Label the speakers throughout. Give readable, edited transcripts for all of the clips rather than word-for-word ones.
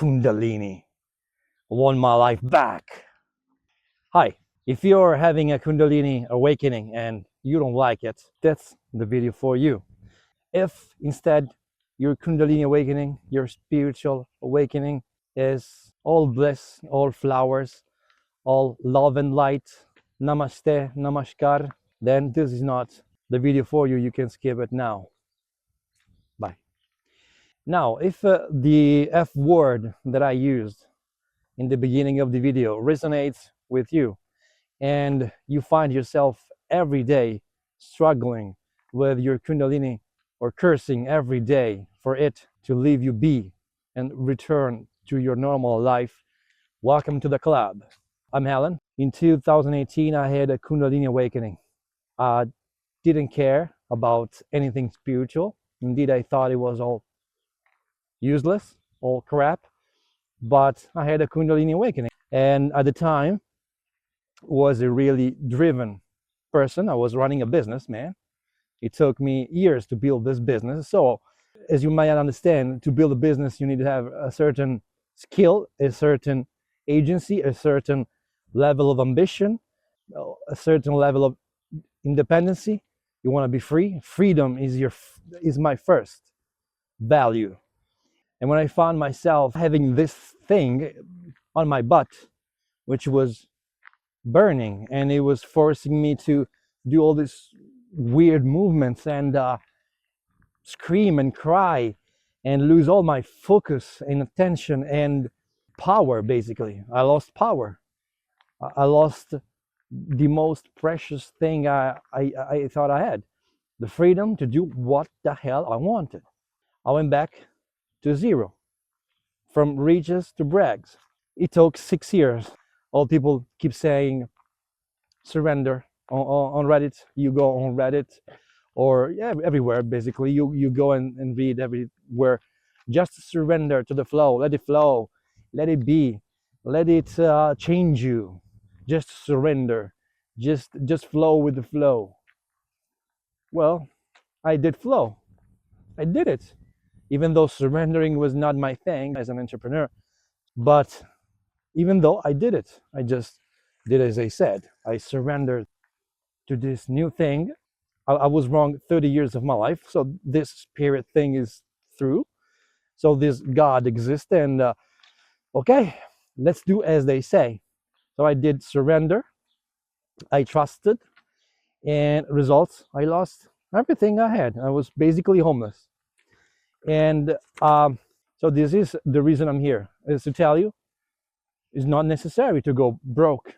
Speaker 1: Kundalini. I want my life back. Hi, if you're having a Kundalini awakening and you don't like it, that's the video for you. If instead your Kundalini awakening, your spiritual awakening is all bliss, all flowers, all love and light, namaste, namaskar, then this is not the video for you. You can skip it now. Bye. Now, if the F word that I used in the beginning of the video resonates with you and you find yourself every day struggling with your Kundalini or cursing every day for it to leave you be and return to your normal life, welcome to the club. I'm Helen. In 2018, I had a Kundalini awakening. I didn't care about anything spiritual. Indeed, I thought it was all useless, all crap. But I had a Kundalini awakening. And at the time, was a really driven person. I was running a business, man. It took me years to build this business. So, as you might understand, to build a business, you need to have a certain skill, a certain agency, a certain level of ambition, a certain level of independency. You want to be free. Freedom is my first value. And when I found myself having this thing on my butt, which was burning, and it was forcing me to do all these weird movements and scream and cry and lose all my focus and attention and power, basically. I lost power. I lost the most precious thing I thought I had, the freedom to do what the hell I wanted. I went back to zero, from riches to brags. It took 6 years. All people keep saying, surrender. On Reddit, you go on Reddit, or everywhere, basically. You go and read everywhere. Just surrender to the flow. Let it flow. Let it be. Let it change you. Just surrender. Just flow with the flow. Well, I did flow. I did it. Even though surrendering was not my thing as an entrepreneur. But even though I did it, I just did as I said. I surrendered to this new thing. I was wrong 30 years of my life. So this spirit thing is through. So this God exists. And okay, let's do as they say. So I did surrender. I trusted. And results, I lost everything I had. I was basically homeless. And so this is the reason I'm here, is to tell you it's not necessary to go broke.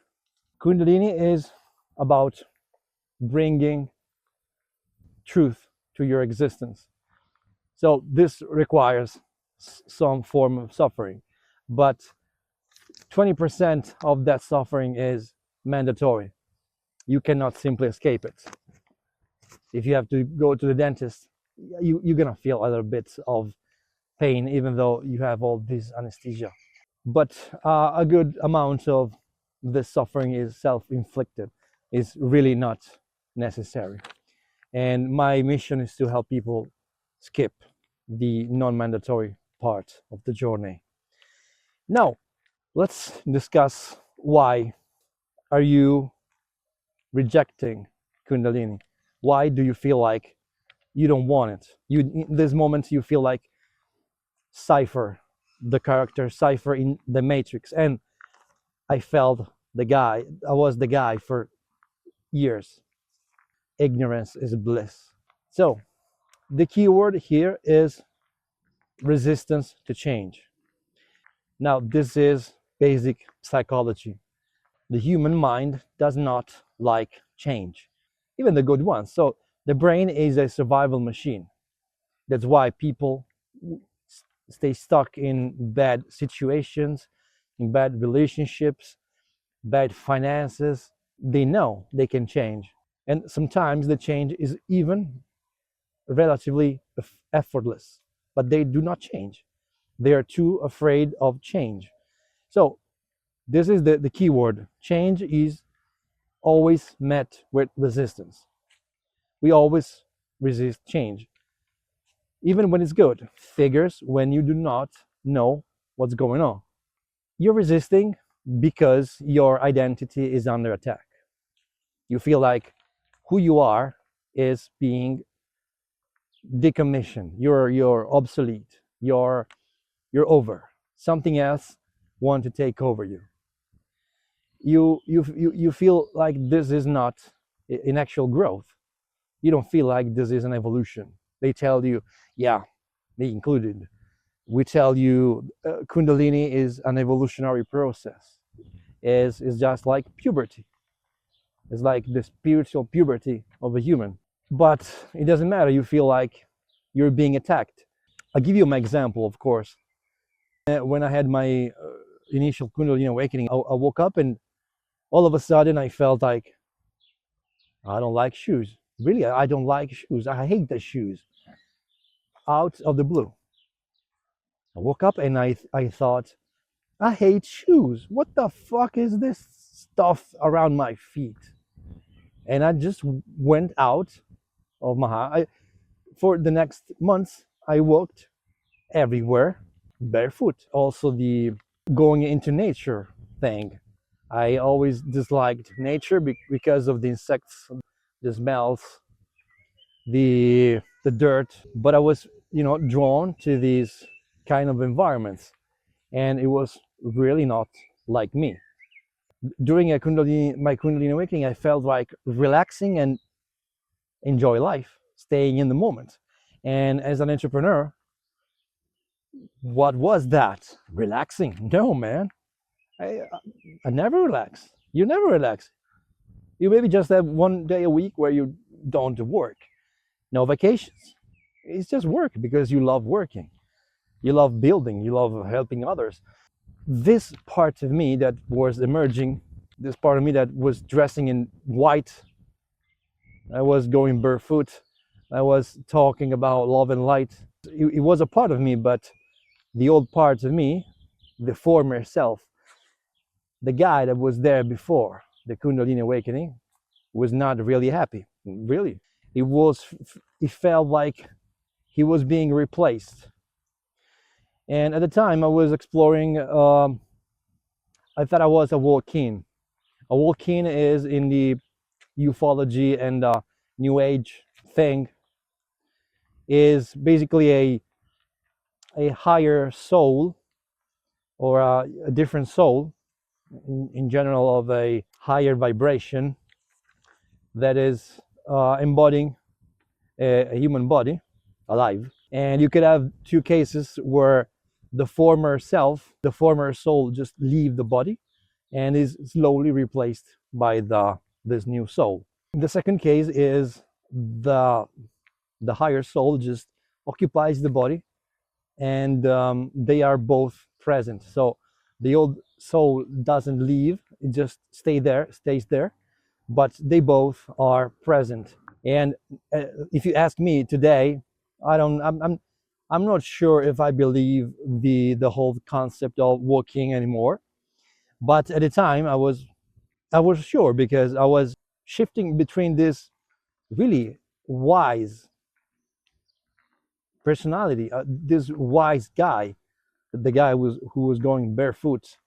Speaker 1: Kundalini is about bringing truth to your existence. So this requires some form of suffering, but 20% of that suffering is mandatory. You cannot simply escape it. If you have to go to the dentist, you're gonna feel a little bit of pain, even though you have all this anesthesia. But a good amount of this suffering is self-inflicted, is really not necessary. And my mission is to help people skip the non-mandatory part of the journey. Now, let's discuss why are you rejecting Kundalini? Why do you feel like you don't want it? In this moment, you feel like Cypher, the character Cypher in the Matrix. And I was the guy for years. Ignorance is bliss. So the key word here is resistance to change. Now, this is basic psychology. The human mind does not like change, even the good ones. So the brain is a survival machine. That's why people stay stuck in bad situations, in bad relationships, bad finances. They know they can change. And sometimes the change is even relatively effortless, but they do not change. They are too afraid of change. So this is the key word. Change is always met with resistance. We always resist change. Even when it's good. Figures when you do not know what's going on. You're resisting because your identity is under attack. You feel like who you are is being decommissioned. You're obsolete. You're over. Something else want to take over you. You feel like this is not an actual growth. You don't feel like this is an evolution. They tell you, yeah, me included. We tell you Kundalini is an evolutionary process. Is just like puberty. It's like the spiritual puberty of a human. But it doesn't matter. You feel like you're being attacked. I'll give you my example, of course. When I had my initial Kundalini awakening, I woke up and all of a sudden I felt like I don't like shoes. Really, I don't like shoes. I hate the shoes. Out of the blue, I woke up and I thought, I hate shoes. What the fuck is this stuff around my feet? And I just went out of my house. For the next months, I walked everywhere barefoot. Also, the going into nature thing. I always disliked nature because of the insects, the smells, the dirt. But I was, drawn to these kind of environments, and it was really not like me. During my Kundalini awakening, I felt like relaxing and enjoy life, staying in the moment. And as an entrepreneur, what was that? Relaxing? No, man. I never relax. You never relax. You maybe just have one day a week where you don't work. No vacations. It's just work because you love working. You love building. You love helping others. This part of me that was emerging, this part of me that was dressing in white, I was going barefoot, I was talking about love and light. It was a part of me, but the old part of me, the former self, the guy that was there before the Kundalini awakening, was not really happy. Really, it felt like he was being replaced. And at the time, I was exploring. I thought I was a walk-in. A walk-in is in the ufology and New Age thing. Is basically a higher soul or a different soul in general of a higher vibration that is embodying a human body alive. And you could have two cases where the former self, the former soul, just leave the body and is slowly replaced by this new soul. The second case is the higher soul just occupies the body, and they are both present. So the old soul doesn't leave; it just stays there, but they both are present. And if you ask me today, I'm not sure if I believe the whole concept of walking anymore. But at the time, I was sure because I was shifting between this really wise personality, this wise guy, the guy who was going barefoot,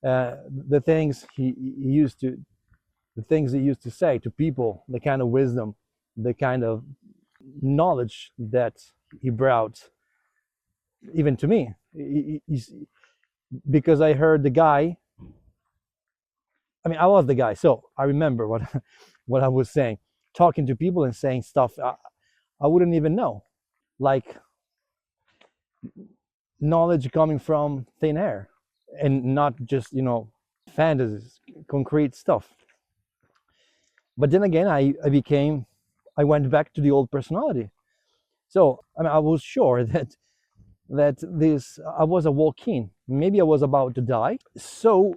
Speaker 1: the things the things he used to say to people, the kind of wisdom, the kind of knowledge that he brought, even to me, because I heard the guy. I mean, I was the guy, so I remember what what I was saying, talking to people and saying stuff I wouldn't even know, like knowledge coming from thin air, and not just fantasies, concrete stuff. But then again, I went back to the old personality. So I mean, I was sure that this I was a walk-in. Maybe I was about to die. So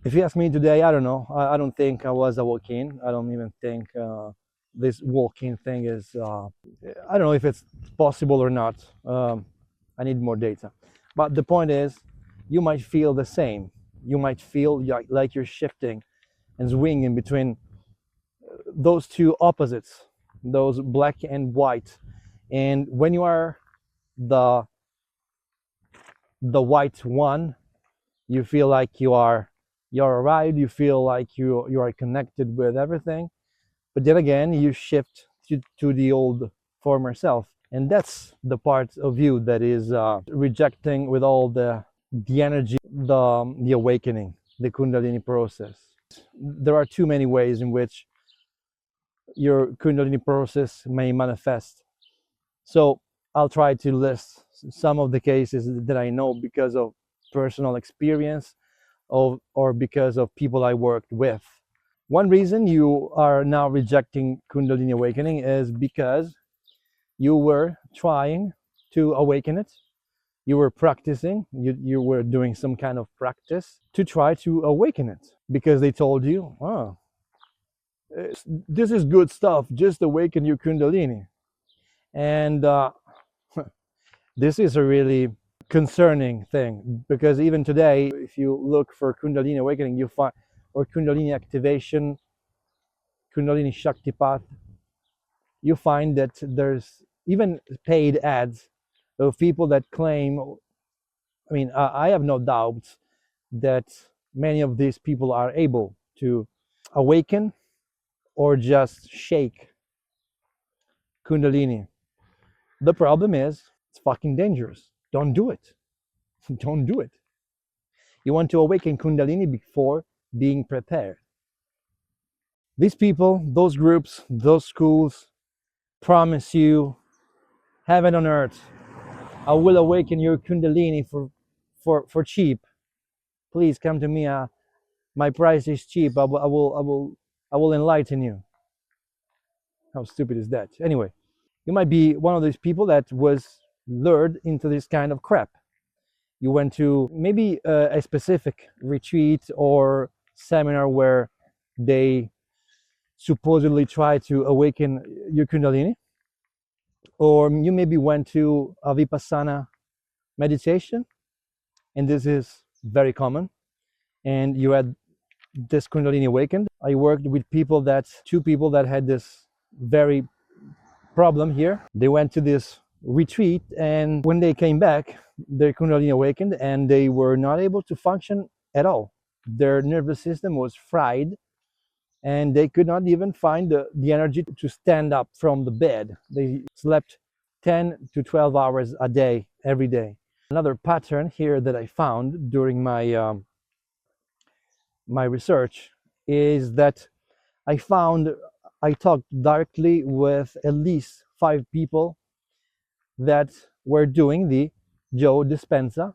Speaker 1: if you ask me today, I don't know. I don't think I was a walk-in. I don't even think this walk-in thing is. I don't know if it's possible or not. I need more data. But the point is, you might feel the same. You might feel like you're shifting and swinging between those two opposites, those black and white. And when you are the the white one, you feel like you're arrived, you feel like you are connected with everything. But then again, you shift to the old former self, and that's the part of you that is rejecting with all the energy, the awakening, the Kundalini process. There are too many ways in which your Kundalini process may manifest. So I'll try to list some of the cases that I know because of personal experience or because of people I worked with. One reason you are now rejecting Kundalini awakening is because you were trying to awaken it. You were practicing, you were doing some kind of practice to try to awaken it because they told you, oh, this is good stuff, just awaken your Kundalini. And this is a really concerning thing because even today, if you look for Kundalini awakening, you find, or Kundalini activation, Kundalini Shakti path, you find that there's even paid ads of people that claim, I mean, I have no doubts that many of these people are able to awaken or just shake Kundalini. The problem is, it's fucking dangerous. Don't do it. Don't do it. You want to awaken Kundalini before being prepared. These people, those groups, those schools promise you heaven on earth. I will awaken your Kundalini for cheap. Please come to me. My price is cheap. I will enlighten you. How stupid is that? Anyway, you might be one of those people that was lured into this kind of crap. You went to maybe a specific retreat or seminar where they supposedly try to awaken your Kundalini, or you maybe went to a Vipassana meditation, and this is very common, and you had this Kundalini awakened. I worked with two people that had this very problem here. They went to this retreat, and when they came back, their Kundalini awakened and they were not able to function at all. Their nervous system was fried and they could not even find the energy to stand up from the bed. They slept 10 to 12 hours a day, every day. Another pattern here that I found during my my research is that I talked directly with at least 5 people that were doing the Joe Dispenza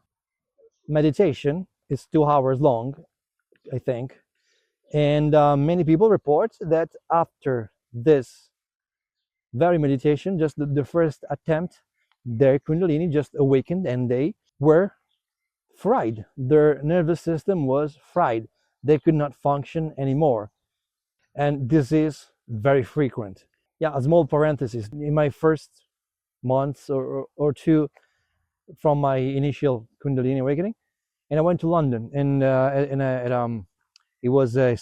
Speaker 1: meditation. It's 2 hours long, I think. And many people report that after this very meditation, just the first attempt, their Kundalini just awakened and they were fried. Their nervous system was fried. They could not function anymore. And this is very frequent. Yeah, a small parenthesis. In my first months or two from my initial Kundalini awakening, and I went to London, and it was a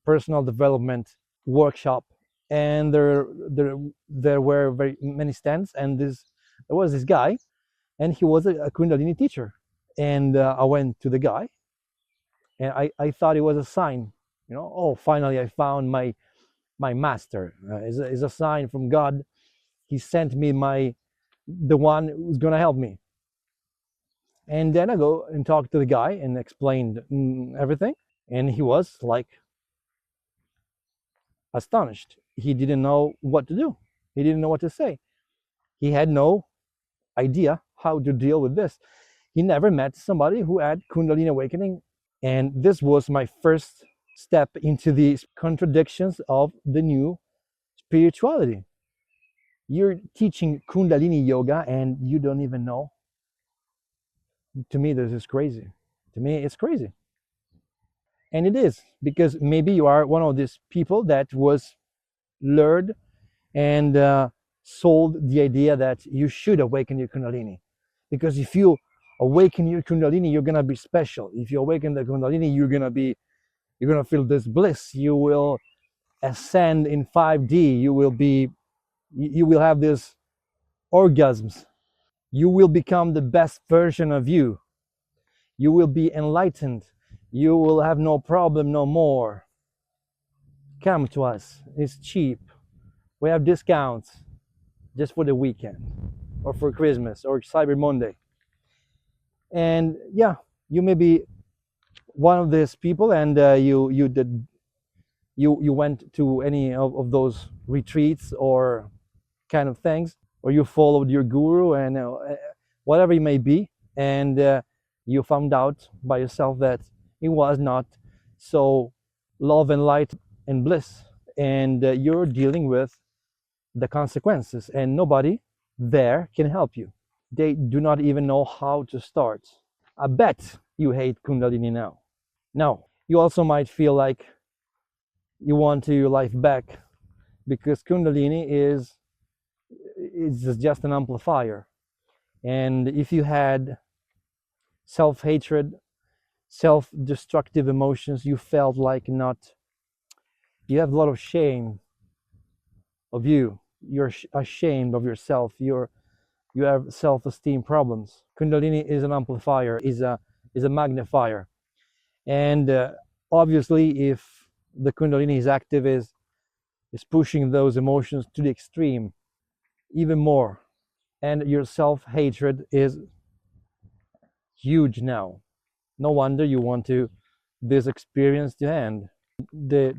Speaker 1: personal development workshop, and there were very many stands, and there was this guy, and he was a Kundalini teacher, and I went to the guy, and I thought it was a sign, oh, finally I found my master. It's a sign from God. He sent me the one who's gonna help me. And then I go and talk to the guy and explained everything, and he was like astonished. He didn't know what to do. He didn't know what to say. He had no idea how to deal with this. He never met somebody who had Kundalini awakening, and this was my first step into these contradictions of the new spirituality. You're teaching Kundalini yoga and you don't even know. To me, this is crazy. To me, it's crazy. And it is, because maybe you are one of these people that was lured and sold the idea that you should awaken your Kundalini. Because if you awaken your Kundalini, you're gonna be special. If you awaken the Kundalini, you're gonna feel this bliss. You will ascend in 5D. You will have these orgasms. You will become the best version of you. You will be enlightened. You will have no problem no more. Come to us. It's cheap. We have discounts just for the weekend or for Christmas or Cyber Monday. And yeah, you may be one of these people, and you went to any of those retreats or kind of things, or you followed your guru and whatever it may be, and you found out by yourself that it was not so love and light and bliss, and you're dealing with the consequences, and nobody there can help you. They do not even know how to start. I bet you hate Kundalini now. Now, you also might feel like you want your life back because Kundalini is just an amplifier. And if you had self-hatred, self-destructive emotions, you felt like you have a lot of shame of you. You're ashamed of yourself. You have self-esteem problems. Kundalini is an amplifier, is a magnifier. And obviously, if the Kundalini is active, is pushing those emotions to the extreme, even more. And your self-hatred is huge now. No wonder you want this experience to end. The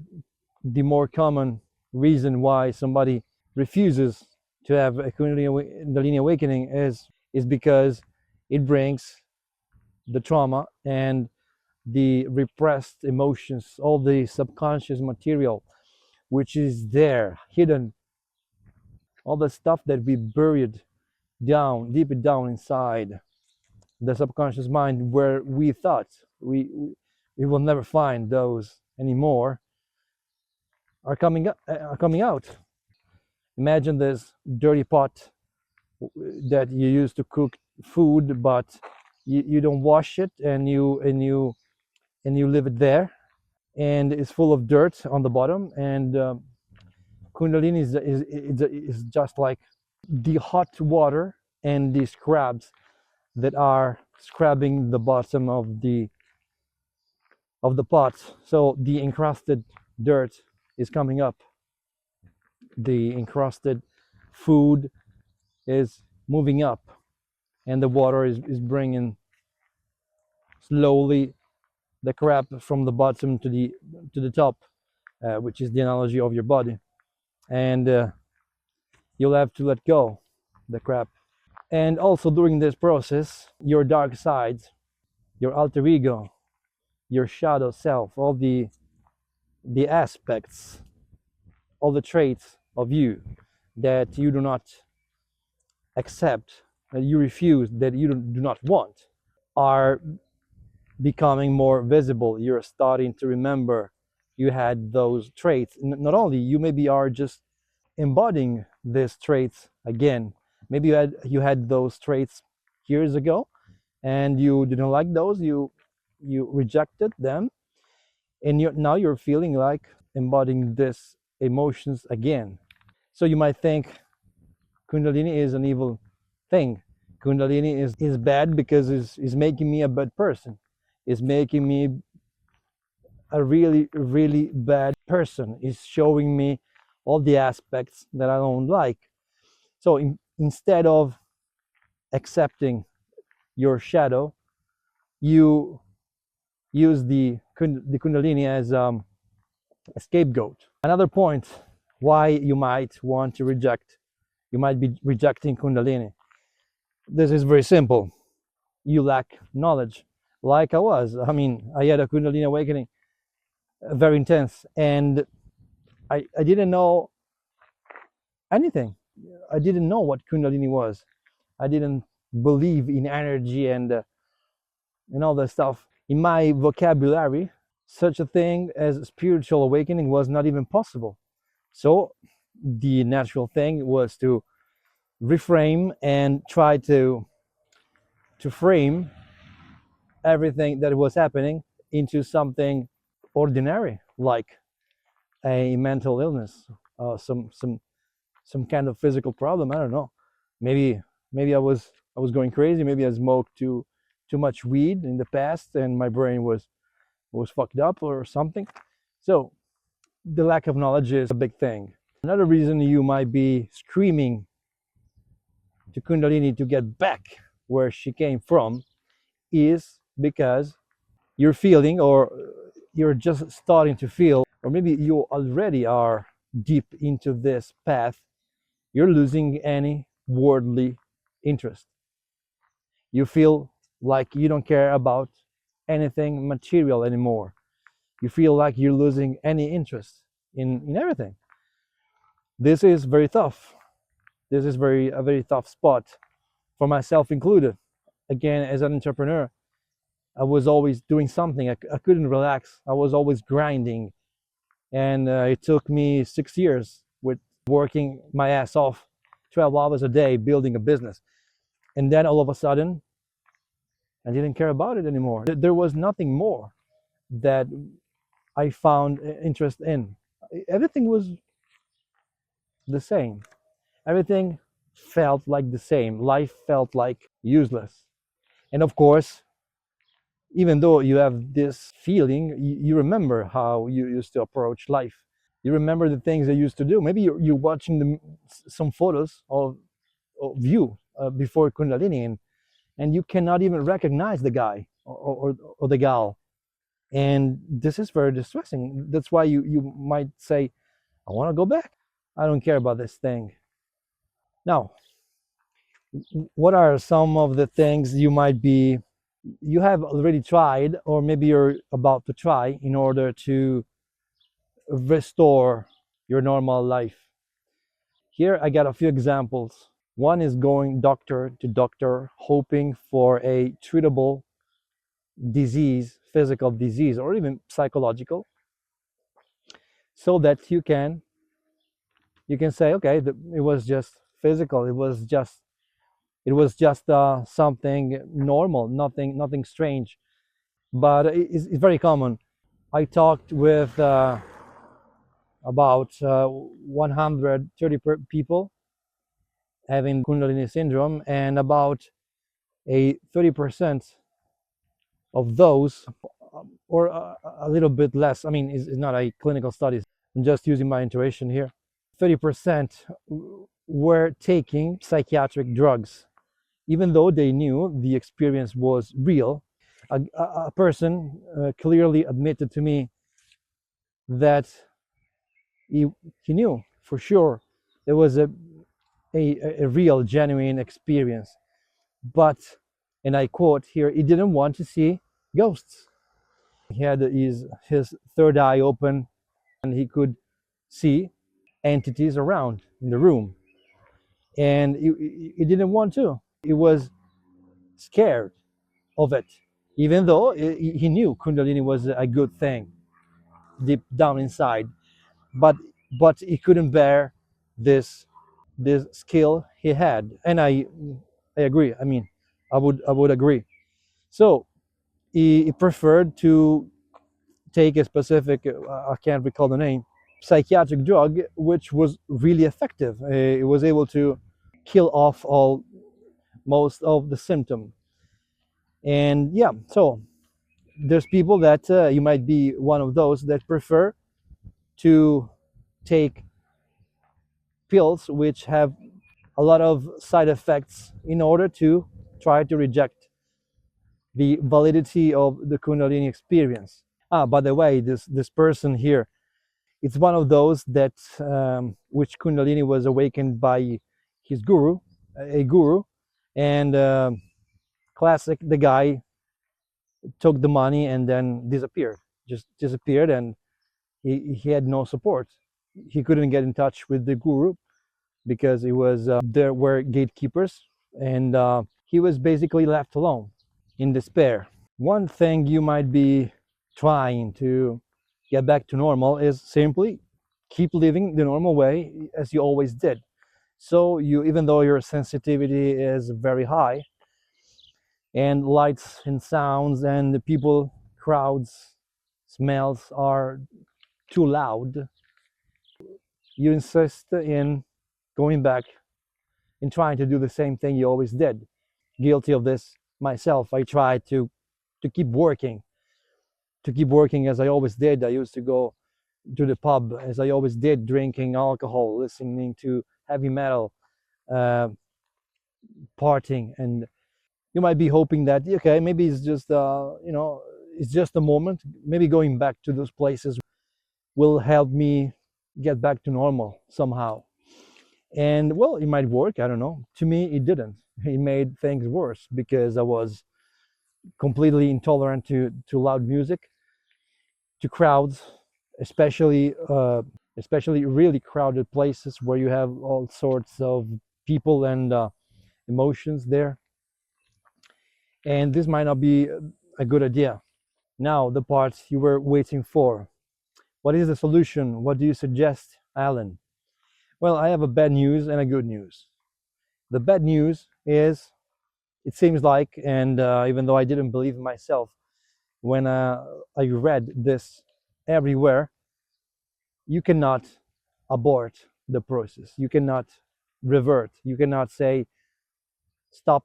Speaker 1: more common reason why somebody refuses to have a Kundalini awakening is because it brings the trauma and the repressed emotions, all the subconscious material which is there hidden, all the stuff that we buried down, deep down inside the subconscious mind, where we thought we will never find those anymore, are coming out. Imagine this dirty pot that you use to cook food, but you don't wash it, and you leave it there, and it's full of dirt on the bottom. And Kundalini is just like the hot water and the scrubs that are scrubbing the bottom of the pot. So the encrusted dirt is coming up. The encrusted food is moving up, and the water is bringing slowly the crap from the bottom to the top, which is the analogy of your body. And you'll have to let go the crap. And also during this process, your dark sides, your alter ego, your shadow self, all the aspects, all the traits of you that you do not accept, that you refuse, that you do not want, are becoming more visible. You're starting to remember you had those traits. Not only you maybe are just embodying these traits again. Maybe you had those traits years ago and you didn't like those, you rejected them, and now you're feeling like embodying these emotions again. So you might think Kundalini is an evil thing. Kundalini is bad because it's making me a bad person. It's making me a really, really bad person. It's showing me all the aspects that I don't like. So instead of accepting your shadow, you use the Kundalini as a scapegoat. Another point why you might want to you might be rejecting Kundalini. This is very simple. You lack knowledge, like I was. I mean, I had a Kundalini awakening, very intense, and I didn't know anything. I didn't know what Kundalini was. I didn't believe in energy and all that stuff. In my vocabulary, such a thing as spiritual awakening was not even possible. So the natural thing was to reframe and try to frame everything that was happening into something ordinary, like a mental illness, some kind of physical problem. I don't know. Maybe I was I was going crazy. Maybe I smoked too much weed in the past, and my brain was fucked up or something. So the lack of knowledge is a big thing. Another reason you might be screaming to Kundalini to get back where she came from is because you're feeling, or you're just starting to feel, or maybe you already are deep into this path, you're losing any worldly interest. You feel like you don't care about anything material anymore. You feel like you're losing any interest in everything. This is very tough. This is a very tough spot for myself included. Again, as an entrepreneur, I was always doing something. I couldn't relax. I was always grinding. And it took me 6 years with working my ass off 12 hours a day building a business. And then all of a sudden, I didn't care about it anymore. There was nothing more that I found interest in. Everything was the same. Everything felt like the same. Life felt like useless. And of course, even though you have this feeling, you remember how you used to approach life. You remember the things you used to do. Maybe you're watching some photos of you before Kundalini, and you cannot even recognize the guy or the gal. And this is very distressing. That's why you might say, I want to go back. I don't care about this thing. Now, what are some of the things you have already tried, or maybe you're about to try, in order to restore your normal life? Here I got a few examples. One is going doctor to doctor, hoping for a treatable disease, physical disease, or even psychological, so that you can say, okay, it was just physical. It was just something normal, nothing strange. But it's very common. I talked with about 130 people having Kundalini syndrome, and about a 30% of those, or a little bit less. I mean, it's not a clinical study. I'm just using my intuition here. 30% were taking psychiatric drugs, even though they knew the experience was real. A person clearly admitted to me that he knew for sure there was a real, genuine experience. But, and I quote here, he didn't want to see ghosts. He had his third eye open, and he could see entities around in the room. And he didn't want to. He was scared of it, even though he knew Kundalini was a good thing deep down inside. But he couldn't bear this skill he had. And I agree. I mean, I would agree. So he preferred to take a specific, I can't recall the name, psychiatric drug, which was really effective. It was able to kill off most of the symptom. And yeah, so there's people that you might be one of those that prefer to take pills which have a lot of side effects in order to try to reject the validity of the Kundalini experience. By the way, this person here, it's one of those that which Kundalini was awakened by his guru, a guru, and classic, the guy took the money and then disappeared, just disappeared, and he had no support. He couldn't get in touch with the guru because it was there were gatekeepers, and he was basically left alone in despair. One thing you might be trying to get back to normal is simply keep living the normal way as you always did. So even though your sensitivity is very high, and lights and sounds and the people, crowds, smells are too loud, you insist in going back and trying to do the same thing you always did. guilty of this myself. I tried to keep working, as I always did. I used to go to the pub as I always did, drinking alcohol, listening to heavy metal, uh, partying. And you might be hoping that, okay, maybe it's just it's just a moment. Maybe going back to those places will help me get back to normal somehow. And well, it might work, I don't know. To me, it didn't. It made things worse because I was completely intolerant to loud music, to crowds, especially really crowded places where you have all sorts of people and emotions there. And this might not be a good idea. Now, the part you were waiting for. What is the solution? What do you suggest, Alan? Well, I have a bad news and a good news. The bad news is, it seems like, and even though I didn't believe in myself when I read this everywhere, you cannot abort the process. You cannot revert. You cannot say, stop,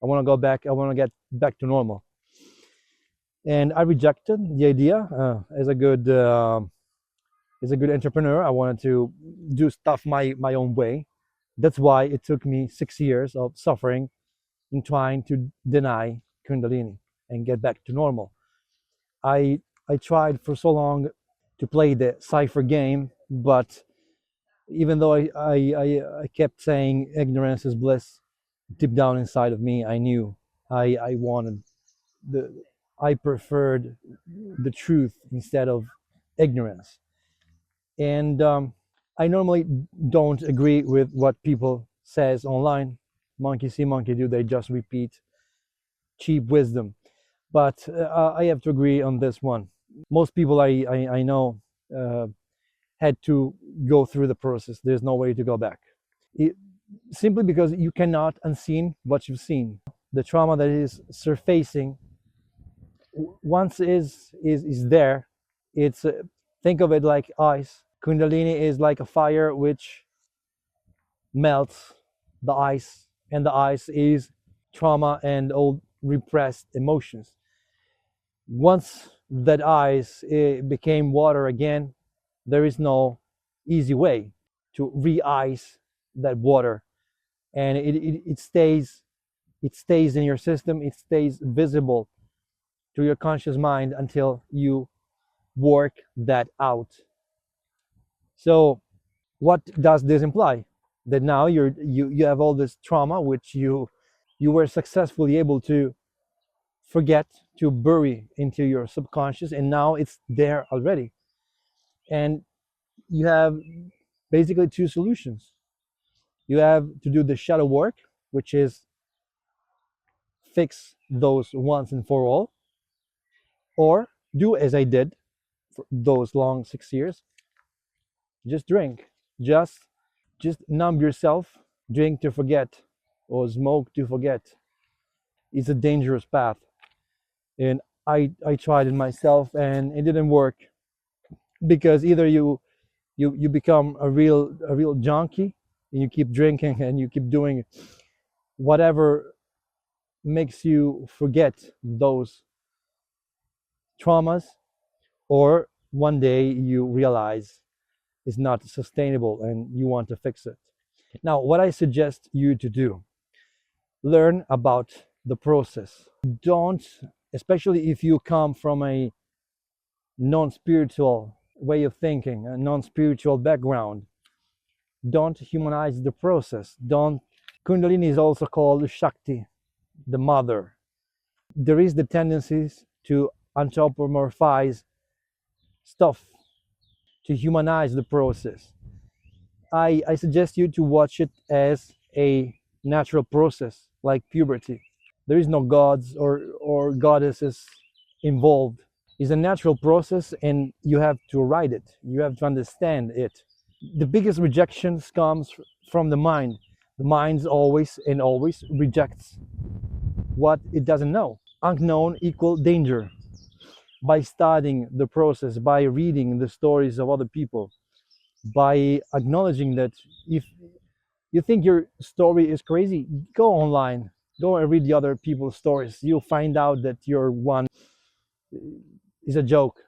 Speaker 1: I want to go back, I want to get back to normal. And I rejected the idea. As a good entrepreneur, I wanted to do stuff my own way. That's why it took me 6 years of suffering in trying to deny Kundalini and get back to normal. I tried for so long to play the cipher game, but even though I kept saying ignorance is bliss, deep down inside of me, I knew I wanted I preferred the truth instead of ignorance. And I normally don't agree with what people says online. Monkey see, monkey do. They just repeat cheap wisdom. But I have to agree on this one. Most people I know uh, had to go through the process. There's no way to go back. It, simply because you cannot unseen what you've seen. The trauma that is surfacing once is there. It's think of it like ice. Kundalini is like a fire which melts the ice, and the ice is trauma and old repressed emotions. Once that ice became water again, there is no easy way to re-ice that water, and it stays in your system. It stays visible to your conscious mind until you work that out. So what does this imply? That now you have all this trauma which you were successfully able to forget, to bury into your subconscious, and now it's there already. And you have basically two solutions. You have to do the shadow work, which is fix those once and for all, or do as I did for those long 6 years. Just drink. Just numb yourself. Drink to forget, or smoke to forget. It's a dangerous path, and I tried it myself, and it didn't work, because either you become a real junkie, and you keep drinking and you keep doing whatever makes you forget those traumas, or one day you realize it's not sustainable and you want to fix it. Now, what I suggest you to do: learn about the process. Don't, especially if you come from a non-spiritual way of thinking, a non-spiritual background, don't humanize the process. Don't. Kundalini is also called Shakti, the mother. There is the tendencies to anthropomorphize stuff, to humanize the process. I suggest you to watch it as a natural process, like puberty. There is no gods or goddesses involved. It's a natural process, and you have to ride it. You have to understand it. The biggest rejections comes from the mind. The mind always and always rejects what it doesn't know. Unknown equal danger. By studying the process, by reading the stories of other people, by acknowledging that if you think your story is crazy, go online, Go and read the other people's stories. You'll find out that your one is a joke,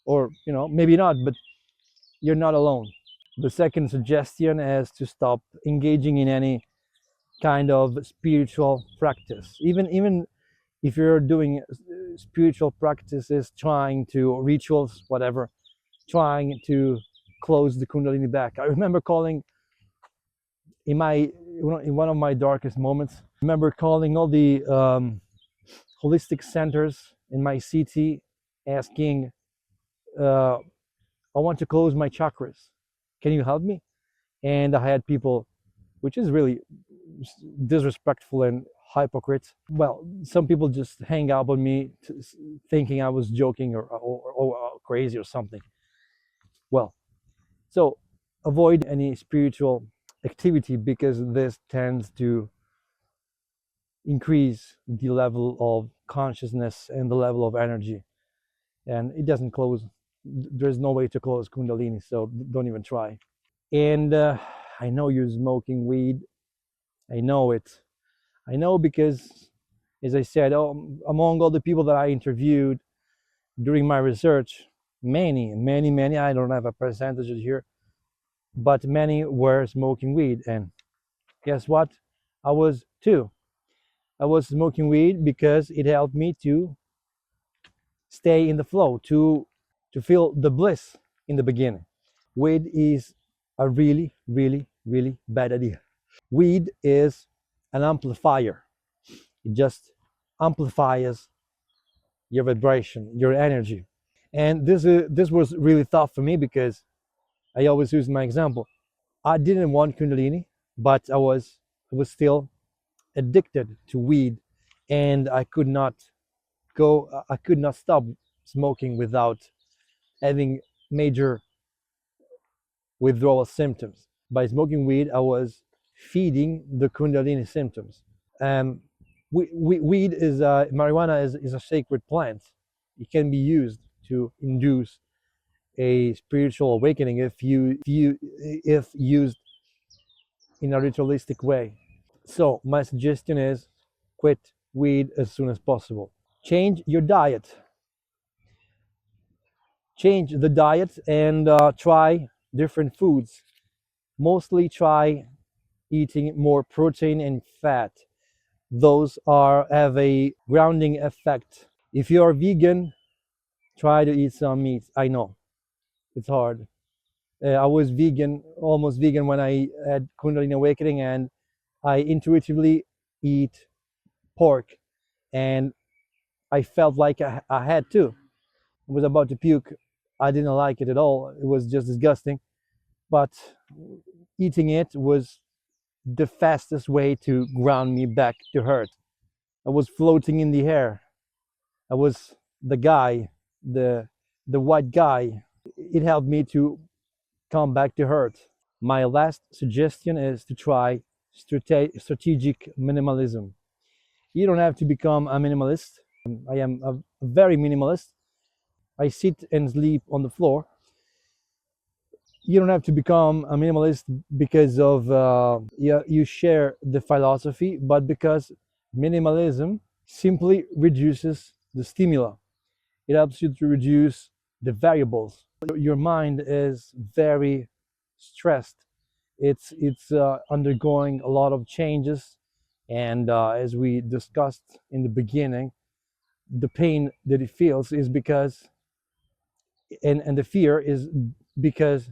Speaker 1: or maybe not, but you're not alone. The second suggestion is to stop engaging in any kind of spiritual practice. Even if you're doing spiritual practices, trying to rituals, whatever, trying to close the Kundalini back. I remember calling in one of my darkest moments. I remember calling all the holistic centers in my city, asking, I want to close my chakras. Can you help me? And I had people, which is really disrespectful and hypocrite. Well, some people just hang up on me thinking I was joking or crazy or something. Well, so avoid any spiritual activity, because this tends to increase the level of consciousness and the level of energy, and it doesn't close. There's no way to close Kundalini, so don't even try. And I know you're smoking weed. I know it. I know, because, as I said, among all the people that I interviewed during my research, many, I don't have a percentage here, but many were smoking weed. And guess what? I was too. I was smoking weed because it helped me to stay in the flow, to feel the bliss in the beginning. Weed is a really, really, really bad idea. Weed is an amplifier. It just amplifies your vibration, your energy. And this was really tough for me, because I always use my example. I didn't want Kundalini, but I was still addicted to weed, and I could not stop smoking without having major withdrawal symptoms. By smoking weed, I was feeding the Kundalini symptoms. Weed is marijuana is a sacred plant. It can be used to induce a spiritual awakening if used in a ritualistic way. So my suggestion is quit weed as soon as possible. Change your diet. Change the diet and try different foods. Mostly try eating more protein and fat. Those have a grounding effect. If you are vegan, try to eat some meat. I know it's hard. I was vegan, almost vegan, when I had Kundalini Awakening, and I intuitively eat pork, and I felt like I had to. I was about to puke. I didn't like it at all. It was just disgusting. But eating it was the fastest way to ground me back to earth. I was floating in the air. I was the guy, the white guy. It helped me to come back to earth. My last suggestion is to try strategic minimalism. You don't have to become a minimalist. I am a very minimalist. I sit and sleep on the floor. You don't have to become a minimalist because of you share the philosophy, but because minimalism simply reduces the stimuli. It helps you to reduce the variables. Your mind is very stressed. It's undergoing a lot of changes, and as we discussed in the beginning, the pain that it feels is because, and the fear is because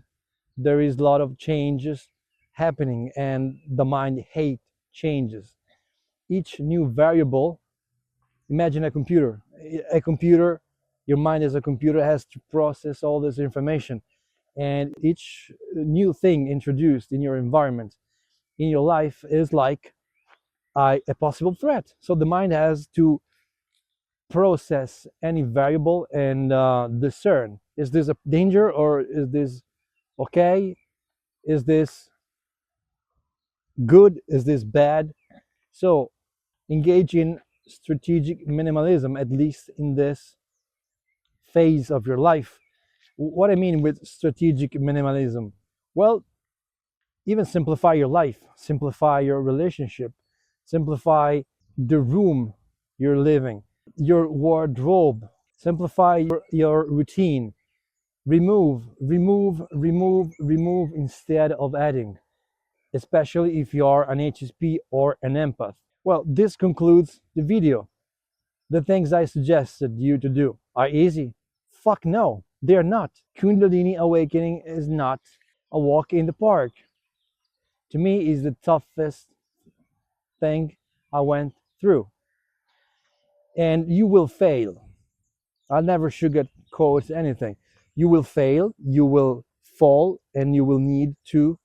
Speaker 1: there is a lot of changes happening, and the mind hates changes. Each new variable, imagine a computer. Your mind as a computer has to process all this information, and each new thing introduced in your environment, in your life, is like a possible threat. So the mind has to process any variable and discern, is this a danger, or is this okay? Is this good? Is this bad? So engage in strategic minimalism, at least in this phase of your life. What I mean with strategic minimalism? Well, even simplify your life, simplify your relationship, simplify the room you're living, your wardrobe. Simplify your routine. Remove instead of adding, especially if you are an HSP or an empath. Well, this concludes the video. The things I suggested you to do are easy. Fuck no, they're not. Kundalini Awakening is not a walk in the park. To me, is the toughest thing I went through. And you will fail. I'll never sugarcoat anything. You will fail, you will fall, and you will need to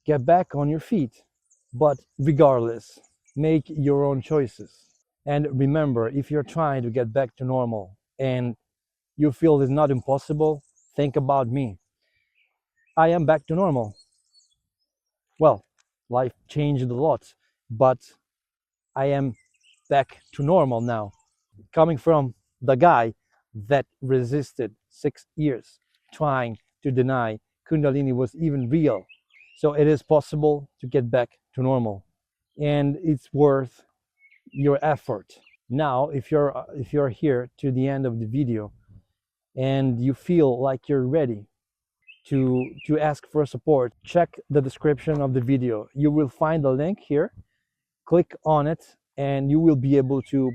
Speaker 1: get back on your feet. But regardless, make your own choices. And remember, if you're trying to get back to normal and you feel it's not impossible, think about me. I am back to normal. Well, life changed a lot, but I am back to normal now. Coming from the guy that resisted 6 years trying to deny Kundalini was even real. So it is possible to get back to normal, and it's worth your effort. Now, if you're here to the end of the video and you feel like you're ready to ask for support, check the description of the video. You will find a link here. Click on it and you will be able to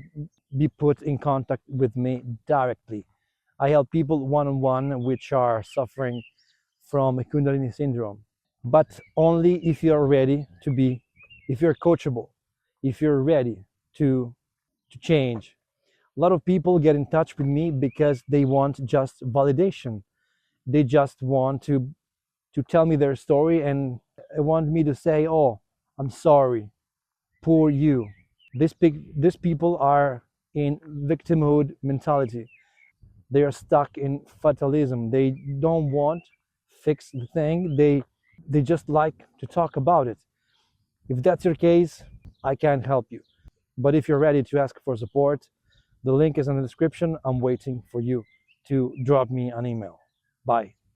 Speaker 1: be put in contact with me directly. I help people one-on-one which are suffering from a Kundalini syndrome, but only if you're ready to be, if you're coachable, if you're ready to change. A lot of people get in touch with me because they want just validation. They just want to tell me their story and want me to say, "Oh, I'm sorry, poor you." These people are in victimhood mentality. They are stuck in fatalism. They don't want fix the thing. They just like to talk about it. If that's your case, I can't help you. But if you're ready to ask for support, the link is in the description. I'm waiting for you to drop me an email. Bye.